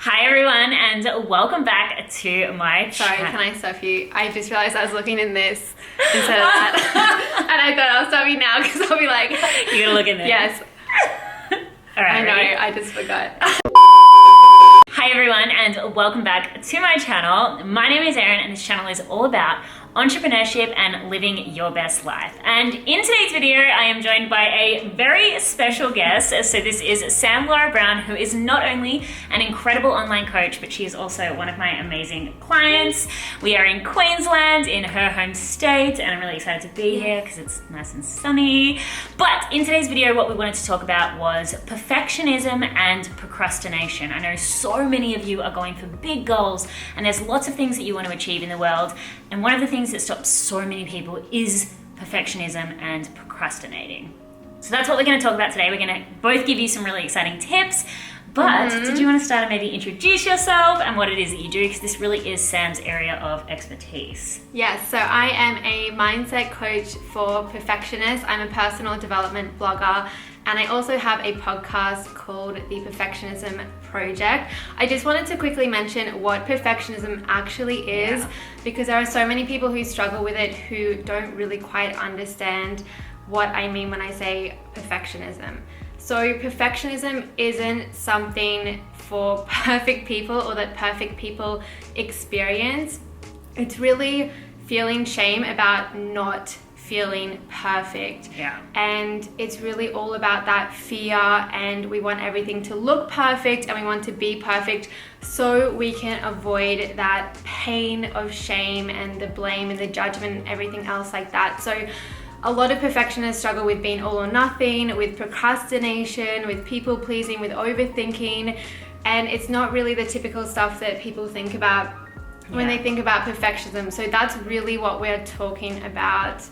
Hi everyone, and welcome back to my Sorry, can I stop you? I just realised I was looking in this instead of that. And I thought I'll stop you now because I'll be like... You're gonna look in there? Yes. All right, I know, ready? I just forgot. Hi everyone, and welcome back to my channel. My name is Erin, and this channel is all about entrepreneurship and living your best life. And in today's video, I am joined by a very special guest. So this is Sam Laura Brown, who is not only an incredible online coach, but she is also one of my amazing clients. We are in Queensland, in her home state, and I'm really excited to be here because it's nice and sunny. But in today's video, what we wanted to talk about was perfectionism and procrastination. I know so many of you are going for big goals, and there's lots of things that you want to achieve in the world. And one of the things that stops so many people is perfectionism and procrastinating. So that's what we're going to talk about today. We're going to both give you some really exciting tips. But did you want to start and maybe introduce yourself and what it is that you do? Because this really is Sam's area of expertise. Yes, so I am a mindset coach for perfectionists. I'm a personal development blogger, and I also have a podcast called The Perfectionism Project. I just wanted to quickly mention what perfectionism actually is, because there are so many people who struggle with it who don't really quite understand what I mean when I say perfectionism. So perfectionism isn't something for perfect people or that perfect people experience. It's really feeling shame about not feeling perfect. Yeah. And it's really all about that fear, and we want everything to look perfect and we want to be perfect so we can avoid that pain of shame and the blame and the judgment and everything else like that. So a lot of perfectionists struggle with being all or nothing, with procrastination, with people pleasing, with overthinking, and it's not really the typical stuff that people think about when they think about perfectionism. So that's really what we're talking about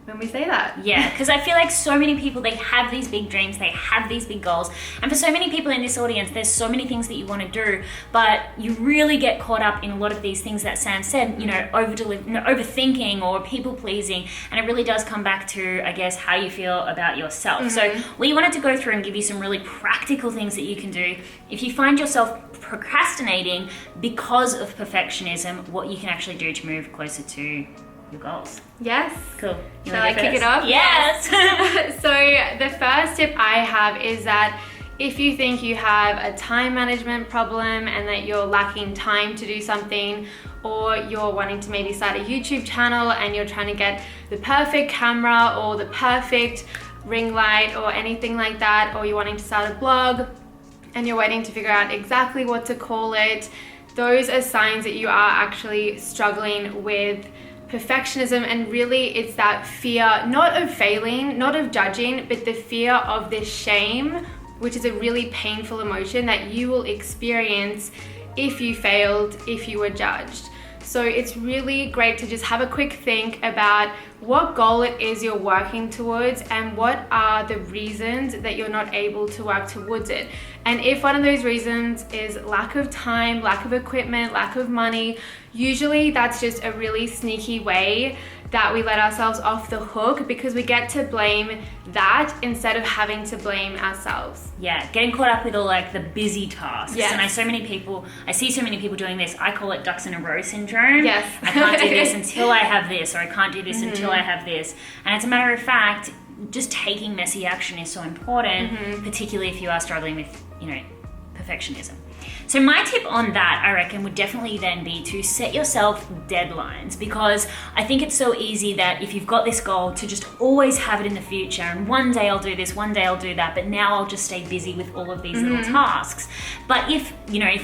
when we say that. Yeah, because I feel like so many people, they have these big dreams, they have these big goals, and for so many people in this audience, there's so many things that you want to do, but you really get caught up in a lot of these things that Sam said, overthinking or people pleasing, and it really does come back to, I guess, how you feel about yourself. So we wanted to go through and give you some really practical things that you can do if you find yourself procrastinating because of perfectionism, what you can actually do to move closer to your goals. Yes. Cool. Shall I kick it off? Yes. So the first tip I have is that if you think you have a time management problem and that you're lacking time to do something, or you're wanting to maybe start a YouTube channel and you're trying to get the perfect camera or the perfect ring light or anything like that, or you're wanting to start a blog and you're waiting to figure out exactly what to call it, those are signs that you are actually struggling with perfectionism. And really it's that fear, not of failing, not of judging, but the fear of the shame, which is a really painful emotion that you will experience if you failed, if you were judged. So it's really great to just have a quick think about what goal it is you're working towards and what are the reasons that you're not able to work towards it. And if one of those reasons is lack of time, lack of equipment, lack of money, usually that's just a really sneaky way that we let ourselves off the hook, because we get to blame that instead of having to blame ourselves. Yeah, getting caught up with all like the busy tasks. Yes. And I see so many people doing this. I call it ducks in a row syndrome. Yes. I can't do this until I have this, or I can't do this until I have this. And as a matter of fact, just taking messy action is so important, particularly if you are struggling with, perfectionism. So my tip on that, I reckon, would definitely then be to set yourself deadlines, because I think it's so easy that if you've got this goal to just always have it in the future, and one day I'll do this, one day I'll do that, but now I'll just stay busy with all of these little tasks. But if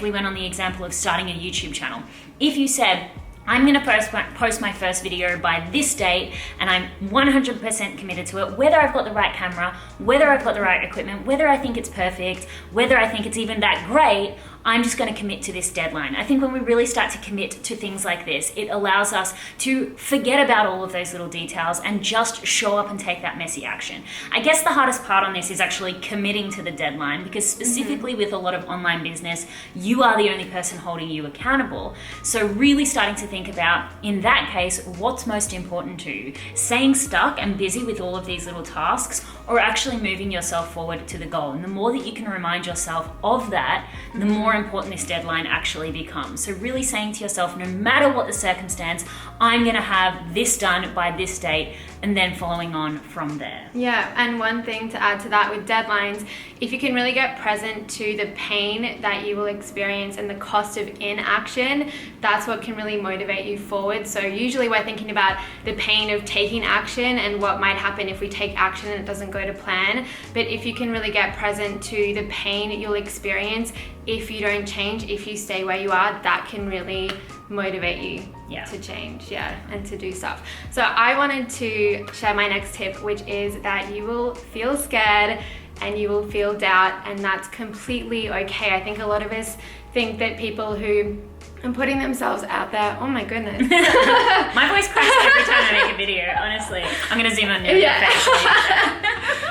we went on the example of starting a YouTube channel, if you said, I'm going to post my first video by this date, and I'm 100% committed to it, whether I've got the right camera, whether I've got the right equipment, whether I think it's perfect, whether I think it's even that great, I'm just going to commit to this deadline. I think when we really start to commit to things like this, it allows us to forget about all of those little details and just show up and take that messy action. I guess the hardest part on this is actually committing to the deadline, because specifically with a lot of online business, you are the only person holding you accountable. So really starting to think about, in that case, what's most important to you? Staying stuck and busy with all of these little tasks, or actually moving yourself forward to the goal. And the more that you can remind yourself of that, the more important this deadline actually becomes. So really saying to yourself, no matter what the circumstance, I'm going to have this done by this date, and then following on from there. Yeah, and one thing to add to that with deadlines, if you can really get present to the pain that you will experience and the cost of inaction, that's what can really motivate you forward. So usually we're thinking about the pain of taking action and what might happen if we take action and it doesn't go to plan. But if you can really get present to the pain you'll experience if you don't change, if you stay where you are, that can really motivate you to change, and to do stuff. So I wanted to share my next tip, which is that you will feel scared and you will feel doubt, and that's completely okay. I think a lot of us think that people who are putting themselves out there, oh my goodness. My voice cracks every time I make a video, honestly. I'm gonna zoom on your face.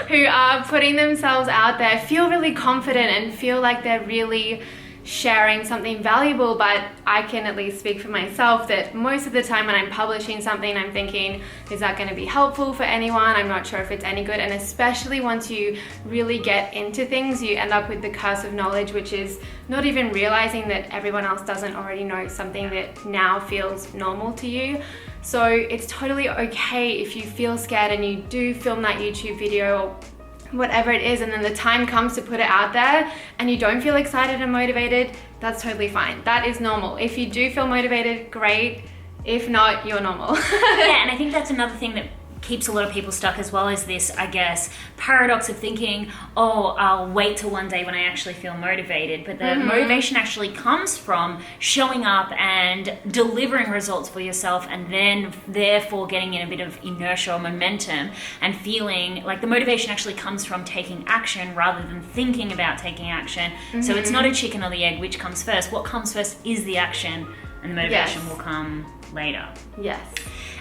Who are putting themselves out there feel really confident and feel like they're really sharing something valuable, but I can at least speak for myself that most of the time when I'm publishing something, I'm thinking, is that going to be helpful for anyone? I'm not sure if it's any good. And especially once you really get into things, you end up with the curse of knowledge, which is not even realizing that everyone else doesn't already know something that now feels normal to you. So it's totally okay if you feel scared and you do film that YouTube video or whatever it is, and then the time comes to put it out there and you don't feel excited and motivated. That's totally fine. That is normal. If you do feel motivated, great. If not, you're normal. Yeah, and I think that's another thing that keeps a lot of people stuck as well, as this, I guess, paradox of thinking, oh, I'll wait till one day when I actually feel motivated. But the motivation actually comes from showing up and delivering results for yourself, and then therefore getting in a bit of inertia or momentum and feeling like the motivation actually comes from taking action rather than thinking about taking action. So it's not a chicken or the egg, which comes first. What comes first is the action, and the motivation will come later. Yes.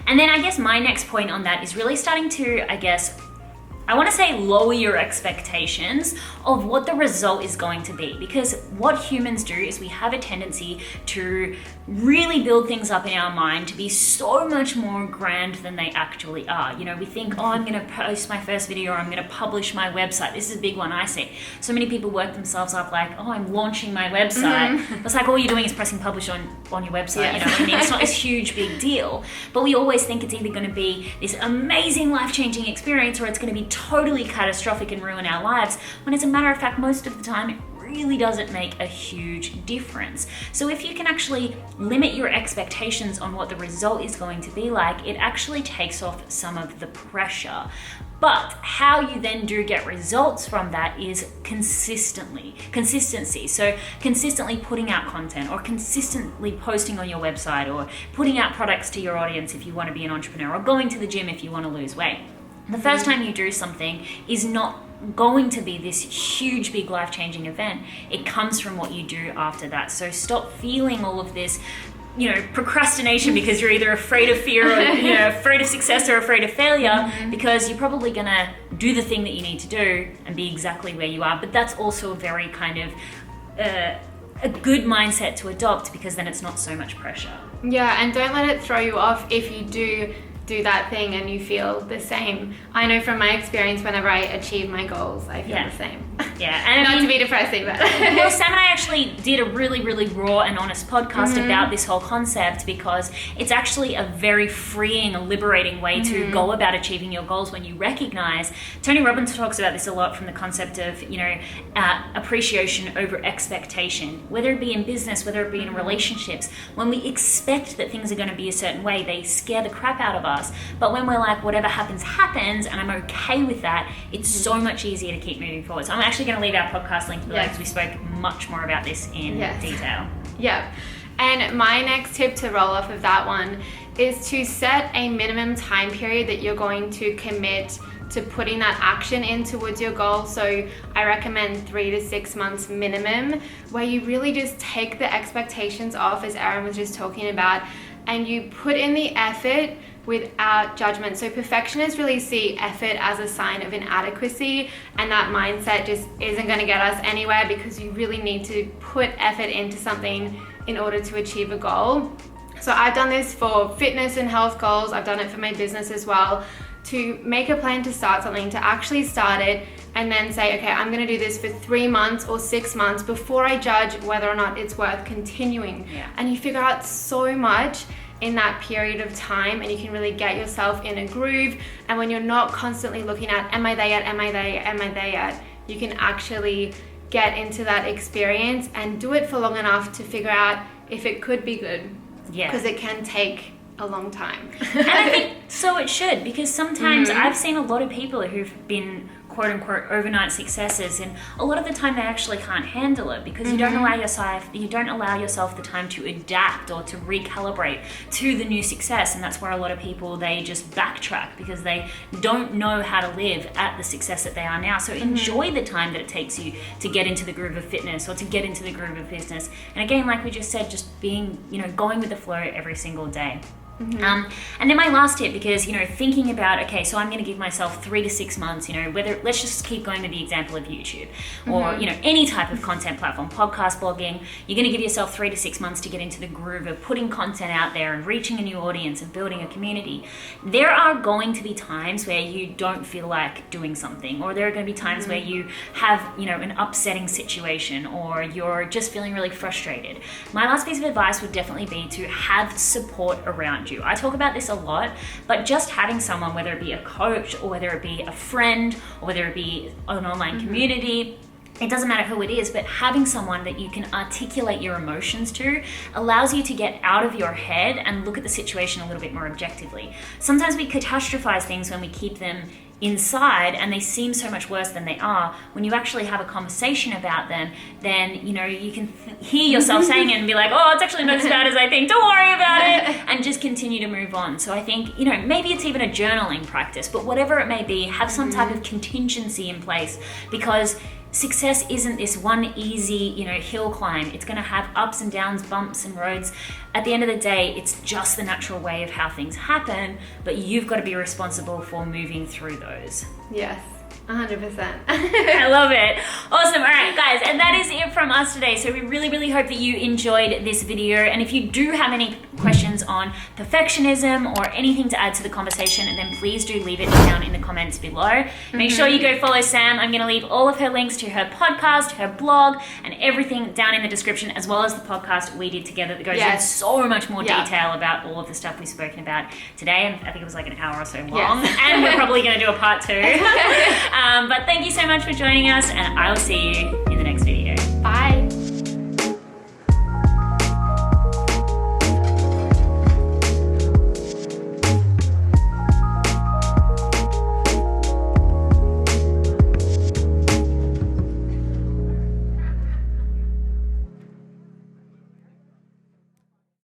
And then I guess my next point on that is really starting to, I want to say lower your expectations of what the result is going to be. Because what humans do is we have a tendency to really build things up in our mind to be so much more grand than they actually are. You know, we think, oh, I'm going to post my first video, or I'm going to publish my website. This is a big one I see. So many people work themselves up like, oh, I'm launching my website. It's like all you're doing is pressing publish on your website. You know what I mean? It's not this huge, big deal. But we always think it's either going to be this amazing, life-changing experience, or it's going to be totally catastrophic and ruin our lives, when as a matter of fact, most of the time, it really doesn't make a huge difference. So if you can actually limit your expectations on what the result is going to be like, it actually takes off some of the pressure. But how you then do get results from that is consistency. So consistently putting out content, or consistently posting on your website, or putting out products to your audience if you want to be an entrepreneur, or going to the gym if you want to lose weight. The first time you do something is not going to be this huge, big, life-changing event. It comes from what you do after that. So stop feeling all of this, procrastination because you're either afraid of fear, or afraid of success, or afraid of failure, because you're probably gonna do the thing that you need to do and be exactly where you are. But that's also a very kind of a good mindset to adopt, because then it's not so much pressure. Yeah, and don't let it throw you off if you do that thing and you feel the same. I know from my experience, whenever I achieve my goals, I feel the same. Yeah, and not to be depressing, but well, Sam and I actually did a really, really raw and honest podcast about this whole concept, because it's actually a very freeing, a liberating way to go about achieving your goals when you recognize. Tony Robbins talks about this a lot from the concept of appreciation over expectation, whether it be in business, whether it be in relationships. When we expect that things are going to be a certain way, they scare the crap out of us. But when we're like, whatever happens, happens, and I'm okay with that, it's so much easier to keep moving forward. So I'm actually going to leave our podcast link below, because we spoke much more about this in detail. Yeah. And my next tip to roll off of that one is to set a minimum time period that you're going to commit to putting that action in towards your goal. So I recommend 3 to 6 months minimum, where you really just take the expectations off, as Erin was just talking about, and you put in the effort without judgment. So perfectionists really see effort as a sign of inadequacy, and that mindset just isn't going to get us anywhere, because you really need to put effort into something in order to achieve a goal. So I've done this for fitness and health goals. I've done it for my business as well. To make a plan to start something, to actually start it, and then say, okay, I'm going to do this for 3 months or 6 months before I judge whether or not it's worth continuing. Yeah. And you figure out so much in that period of time, and you can really get yourself in a groove. And when you're not constantly looking at, am I there yet, am I there yet, am I there yet, you can actually get into that experience and do it for long enough to figure out if it could be good. Yeah. Because it can take a long time. And I think so it should, because sometimes I've seen a lot of people who've been quote unquote overnight successes, and a lot of the time they actually can't handle it because you don't allow yourself the time to adapt or to recalibrate to the new success. And that's where a lot of people, they just backtrack because they don't know how to live at the success that they are now. So enjoy the time that it takes you to get into the groove of fitness or to get into the groove of business. And again, like we just said, just being, going with the flow every single day. And then my last tip, because thinking about, okay, so I'm going to give myself 3 to 6 months, whether, let's just keep going with the example of YouTube or any type of content platform, podcast, blogging. You're going to give yourself 3 to 6 months to get into the groove of putting content out there and reaching a new audience and building a community. There are going to be times where you don't feel like doing something, or there are going to be times where you have an upsetting situation, or you're just feeling really frustrated. My last piece of advice would definitely be to have support around you. I talk about this a lot, but just having someone, whether it be a coach or whether it be a friend or whether it be an online community, it doesn't matter who it is, but having someone that you can articulate your emotions to allows you to get out of your head and look at the situation a little bit more objectively. Sometimes we catastrophize things when we keep them inside and they seem so much worse than they are. When you actually have a conversation about them, then you can hear yourself saying it and be like, oh, it's actually not as bad as I think, don't worry about it, and just continue to move on. So I think maybe it's even a journaling practice, but whatever it may be, have some type of contingency in place, because success isn't this one easy, hill climb. It's going to have ups and downs, bumps and roads. At the end of the day, it's just the natural way of how things happen, but you've got to be responsible for moving through those. Yes. 100%. I love it. Awesome. All right, guys, and that is it from us today. So we really, really hope that you enjoyed this video. And if you do have any questions on perfectionism or anything to add to the conversation, then please do leave it down in the comments below. Make sure you go follow Sam. I'm going to leave all of her links to her podcast, her blog, and everything down in the description, as well as the podcast we did together that goes into so much more detail about all of the stuff we've spoken about today. And I think it was like an hour or so long. Yes. And we're probably going to do a part 2. But thank you so much for joining us, and I'll see you in the next video.